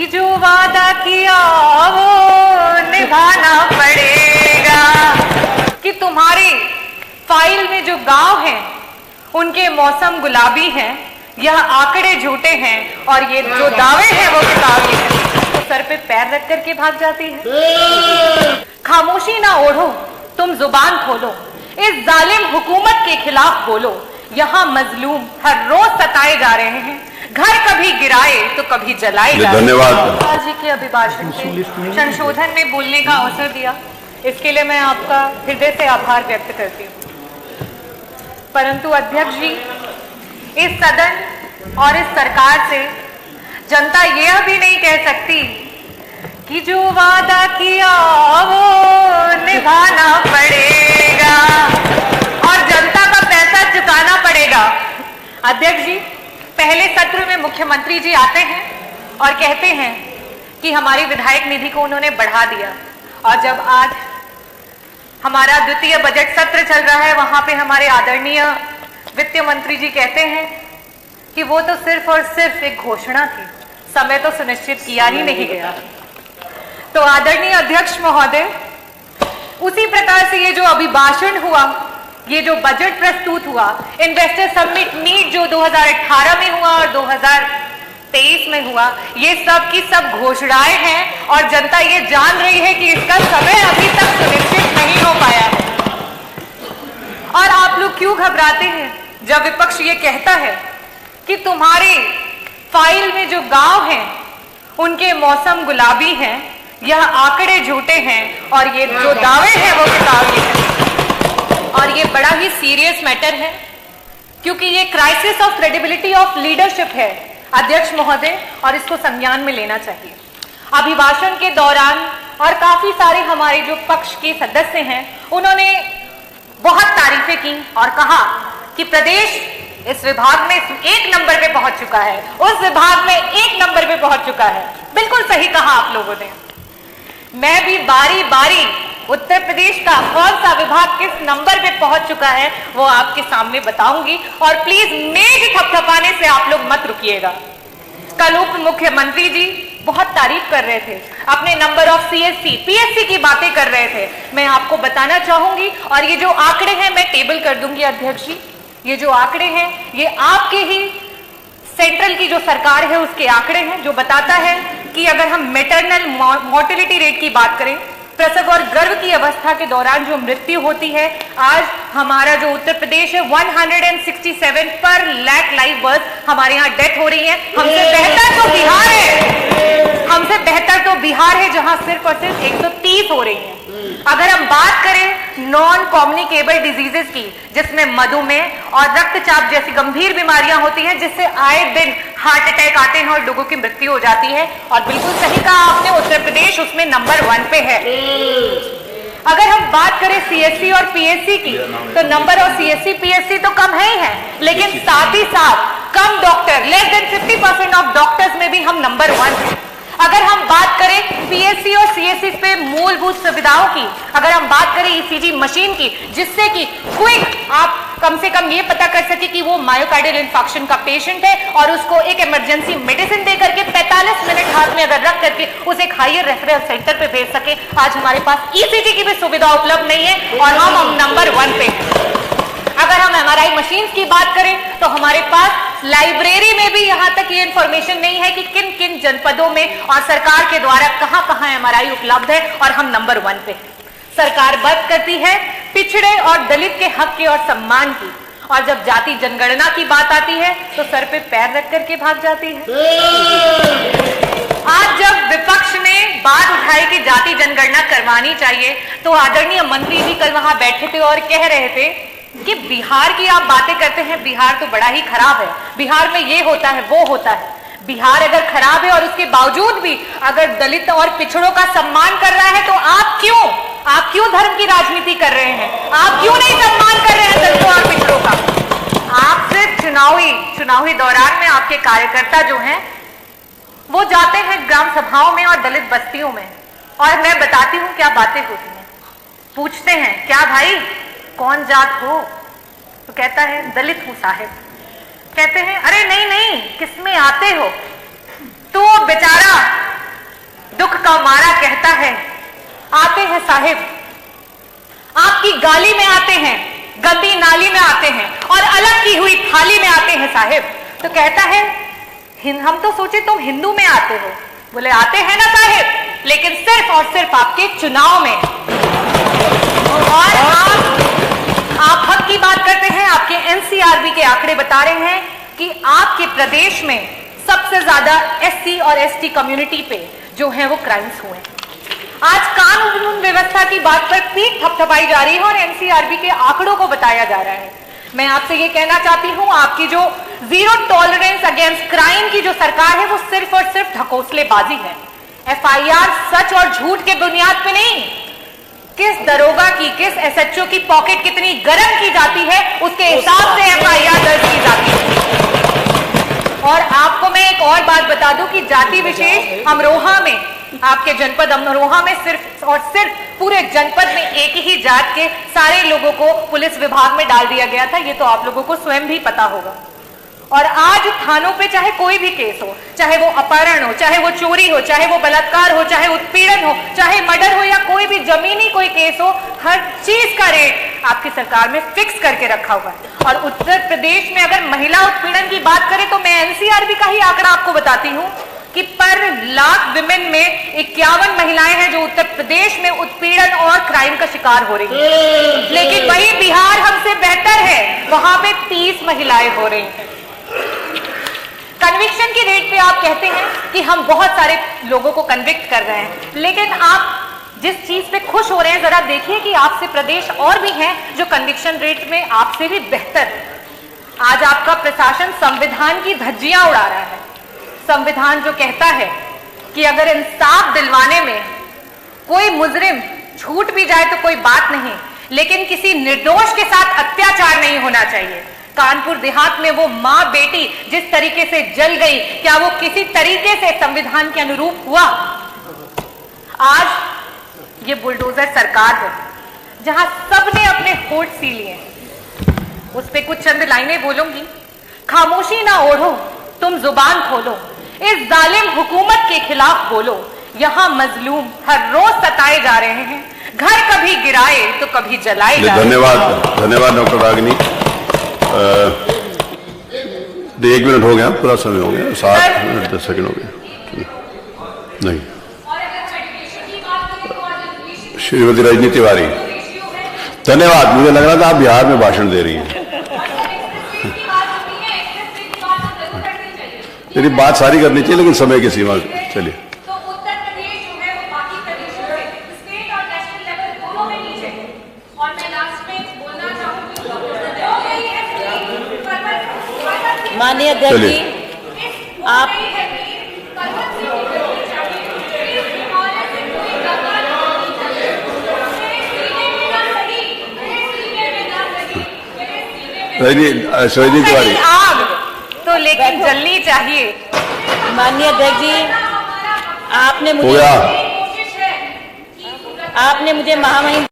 कि जो वादा किया वो निभाना पड़ेगा, कि तुम्हारी फाइल में जो गांव हैं उनके मौसम गुलाबी हैं, यह आंकड़े झूठे हैं और ये जो दावे हैं वो किताबी हैं। तो सर पे पैर रख करके भाग जाती है। खामोशी ना ओढ़ो, तुम जुबान खोलो, इस जालिम हुकूमत के खिलाफ बोलो। यहाँ मजलूम हर रोज सताए जा रहे हैं, घर कभी गिराए तो कभी जलाए जा रहे हैं। धन्यवाद जी के अभिभाषण से संशोधन में बोलने का अवसर दिया, इसके लिए मैं आपका हृदय से आभार व्यक्त करती हूँ। परंतु अध्यक्ष जी, इस सदन और इस सरकार से जनता यह भी नहीं कह सकती कि जो वादा किया वो निभाना पड़ेगा और जनता का पैसा चुकाना पड़ेगा। अध्यक्ष जी, पहले सत्र में मुख्यमंत्री जी आते हैं और कहते हैं कि हमारी विधायक निधि को उन्होंने बढ़ा दिया, और जब आज हमारा द्वितीय बजट सत्र चल रहा है वहां पे हमारे आदरणीय वित्त मंत्री जी कहते हैं कि वो तो सिर्फ और सिर्फ एक घोषणा थी, समय तो सुनिश्चित किया ही नहीं गया। तो आदरणीय अध्यक्ष महोदय, उसी प्रकार से ये जो अभिभाषण हुआ, ये जो बजट प्रस्तुत हुआ, इन्वेस्टर समिट मीट जो 2018 में हुआ और 2023 में हुआ, ये सब की सब घोषणाएं हैं और जनता ये जान रही है कि इसका समय अभी तक सुनिश्चित नहीं हो पाया है। और आप लोग क्यों घबराते हैं जब विपक्ष ये कहता है कि तुम्हारी फाइल में जो गांव हैं उनके मौसम गुलाबी हैं, यह आंकड़े झूठे हैं और ये जो दावे हैं वो किताबी हैं। और ये बड़ा ही सीरियस मैटर है, क्योंकि ये crisis of credibility of leadership है अध्यक्ष महोदय, और इसको संज्ञान में लेना चाहिए। अभिभाषण के दौरान और काफी सारे हमारे जो पक्ष के सदस्य हैं उन्होंने बहुत तारीफें की और कहा कि प्रदेश इस विभाग में 1 नंबर पे पहुंच चुका है, उस विभाग में 1 नंबर पे पहुंच चुका है। बिल्कुल सही कहा आप लोगों ने। मैं भी बारी बारी उत्तर प्रदेश का कौन सा विभाग किस नंबर पे पहुंच चुका है वो आपके सामने बताऊंगी, और प्लीज मेज थपथपाने से आप लोग मत रुकिएगा। कल उप मुख्यमंत्री जी बहुत तारीफ कर रहे थे, अपने नंबर ऑफ सीएससी पीएससी की बातें कर रहे थे। मैं आपको बताना चाहूंगी, और ये जो आंकड़े हैं मैं टेबल कर दूंगी अध्यक्ष जी, ये जो आंकड़े हैं ये आपके ही सेंट्रल की जो सरकार है उसके आंकड़े हैं, जो बताता है कि अगर हम मैटरनल मोर्टेलिटी रेट की बात करें, प्रसव और गर्भ की अवस्था के दौरान जो मृत्यु होती है, आज हमारा जो उत्तर प्रदेश है 167 पर लाख लाइव बर्थ हमारे यहाँ डेथ हो रही है। हमसे बेहतर तो बिहार है, हमसे बेहतर तो बिहार है जहां सिर्फ और सिर्फ 130 हो रही है। अगर हम बात करें नॉन कम्युनिकेबल डिजीजेस की, जिसमें मधुमेह और रक्तचाप जैसी गंभीर बीमारियां होती हैं, जिससे आए दिन हार्ट अटैक आते हैं और लोगों की मृत्यु हो जाती है, और बिल्कुल सही कहा आपने, उत्तर प्रदेश उसमें नंबर 1 पे है। अगर हम बात करें सीएससी और पीएससी की, तो नंबर और सीएससी पीएससी तो कम है ही है, लेकिन साथ ही साथ कम doctor, less than 50% of doctors में भी हम नंबर 1 हैं। अगर हम बात करें पीएससी और सीएससी पे मूलभूत सुविधाओं की, अगर हम बात करें ईसीजी मशीन की, जिससे कि क्विक आप कम से कम ये पता कर सके कि वो मायोकार्डियल इंफार्क्शन का पेशेंट है, और उसको एक इमरजेंसी मेडिसिन दे करके 45 मिनट हाथ में अगर रख करके उसे एक हायर रेफरल सेंटर पे भेज सके, आज हमारे पास ईसीजी की भी सुविधा उपलब्ध नहीं है और हम नंबर 1 पे हैं। अगर हम एमआरआई मशीन की बात करें तो हमारे पास लाइब्रेरी में भी यहां तक ये इंफॉर्मेशन नहीं है कि किन किन जनपदों में और सरकार के द्वारा कहां कहां एमआरआई उपलब्ध है, और हम नंबर 1 पे हैं। सरकार बात करती है पिछड़े और दलित के हक की और सम्मान की, और जब जाति जनगणना की बात आती है तो सर पे पैर रख करके भाग जाती है। आज जब विपक्ष ने बात उठाई कि जाति जनगणना करवानी चाहिए, तो आदरणीय मंत्री जी कल वहां बैठे थे और कह रहे थे कि बिहार की आप बातें करते हैं, बिहार तो बड़ा ही खराब है, बिहार में ये होता है वो होता है। बिहार अगर खराब है और उसके बावजूद भी अगर दलित और पिछड़ों का सम्मान कर रहा है, तो आप क्यों धर्म की राजनीति कर रहे हैं? आप क्यों नहीं सम्मान कर रहे हैं दलितों और पिछड़ों का? आप सिर्फ चुनावी दौरान में आपके कार्यकर्ता जो हैं वो जाते हैं ग्राम सभाओं में और दलित बस्तियों में, और मैं बताती हूँ क्या बातें होती हैं। पूछते हैं क्या भाई कौन जात हो, तो कहता है दलित हूं साहिब। कहते हैं अरे नहीं नहीं किसमें आते हो, तो बेचारा का मारा कहता है, आते हैं साहिब, आपकी गाली में आते हैं, गंदी नाली में आते हैं और अलग की हुई थाली में आते हैं साहिब। तो कहता है, हम तो सोचे तुम हिंदू में आते हो। बोले आते हैं ना साहिब, लेकिन सिर्फ और सिर्फ आपके चुनाव में। और आप हक की बात करते हैं। आपके एनसीआरबी के आंकड़े बता रहे हैं कि आपके प्रदेश में सबसे ज्यादा एससी और एसटी कम्युनिटी पे जो है वो क्राइम्स हुए। आज कानून व्यवस्था की बात पर पीठ थपथपाई जा रही है और एनसीआरबी के आंकड़ों को बताया जा रहा है। मैं आपसे ये कहना चाहती हूं, आपकी जो जीरो टॉलरेंस अगेंस्ट क्राइम की जो सरकार है वो सिर्फ और सिर्फ ढकोसलेबाजी है। एफआईआर सच और झूठ के बुनियाद पे नहीं, किस दरोगा की, किस एसएचओ की पॉकेट कितनी गर्म की जाती है उसके हिसाब से एफआईआर दर्ज की जाती है। और आपको मैं एक और बात बता दूं कि जाति विशेष अमरोहा में, आपके जनपद अमरोहा में सिर्फ और सिर्फ पूरे जनपद में एक ही जात के सारे लोगों को पुलिस विभाग में डाल दिया गया था। ये तो आप लोगों को स्वयं भी पता होगा। और आज थानों पे चाहे कोई भी केस हो, चाहे वो अपहरण हो, चाहे वो चोरी हो, चाहे वो बलात्कार हो, चाहे उत्पीड़न हो, चाहे मर्डर हो या कोई भी जमीनी कोई केस हो, हर चीज का रेट आपकी सरकार में फिक्स करके रखा हुआ है। और उत्तर प्रदेश में अगर महिला उत्पीड़न की बात करें तो मैं एनसीआरबी का ही आंकड़ा आपको बताती हूं कि पर लाख विमेन में 51 महिलाएं हैं जो उत्तर प्रदेश में उत्पीड़न और क्राइम का शिकार हो रही हैं। लेकिन वही बिहार हमसे बेहतर है, वहां पे 30 महिलाएं हो रही हैं। कन्विक्शन की रेट पे आप कहते हैं कि हम बहुत सारे लोगों को कन्विक्ट कर रहे हैं, लेकिन आप जिस चीज पे खुश हो रहे हैं, जरा देखिए कि आपसे प्रदेश और भी हैं जो कन्विक्शन रेट में आपसे भी बेहतर है। आज आपका प्रशासन संविधान की धज्जियां उड़ा रहा है। संविधान जो कहता है कि अगर इंसाफ दिलवाने में कोई मुजरिम छूट भी जाए तो कोई बात नहीं, लेकिन किसी निर्दोष के साथ अत्याचार नहीं होना चाहिए। कानपुर देहात में वो मां बेटी जिस तरीके से जल गई, क्या वो किसी तरीके से संविधान के अनुरूप हुआ? आज ये बुलडोजर सरकार है जहां सबने अपने होठ सी लिए। उस पे कुछ चंद लाइनें बोलूंगी। खामोशी ना ओढ़ो, तुम जुबान खोलो, इस जालिम हुकूमत के खिलाफ बोलो। यहां मजलूम हर रोज सताए जा रहे हैं, घर कभी गिराए तो कभी जलाए जा रहे हैं। धन्यवाद डॉक्टर रागिनी। 1 मिनट हो गया, पूरा समय हो गया, 7 मिनट 10 सेकंड हो गए। नहीं, श्रीमती रजनी तिवारी, धन्यवाद। मुझे लग रहा था आप बिहार में भाषण दे रही हैं। मेरी बात सारी करनी चाहिए लेकिन समय की सीमा। चलिए, तो उत्तर प्रदेश जो है वो बाकी प्रदेशों से स्टेट और नेशनल लेवल दोनों में नीचे है। और मैं लास्ट में बोलना चाहूंगी, माननीय अध्यक्ष जी, आप रजनी तिवारी, आग तो लेकिन जलनी चाहिए। माननीय अध्यक्ष जी, आपने मुझे महामहिम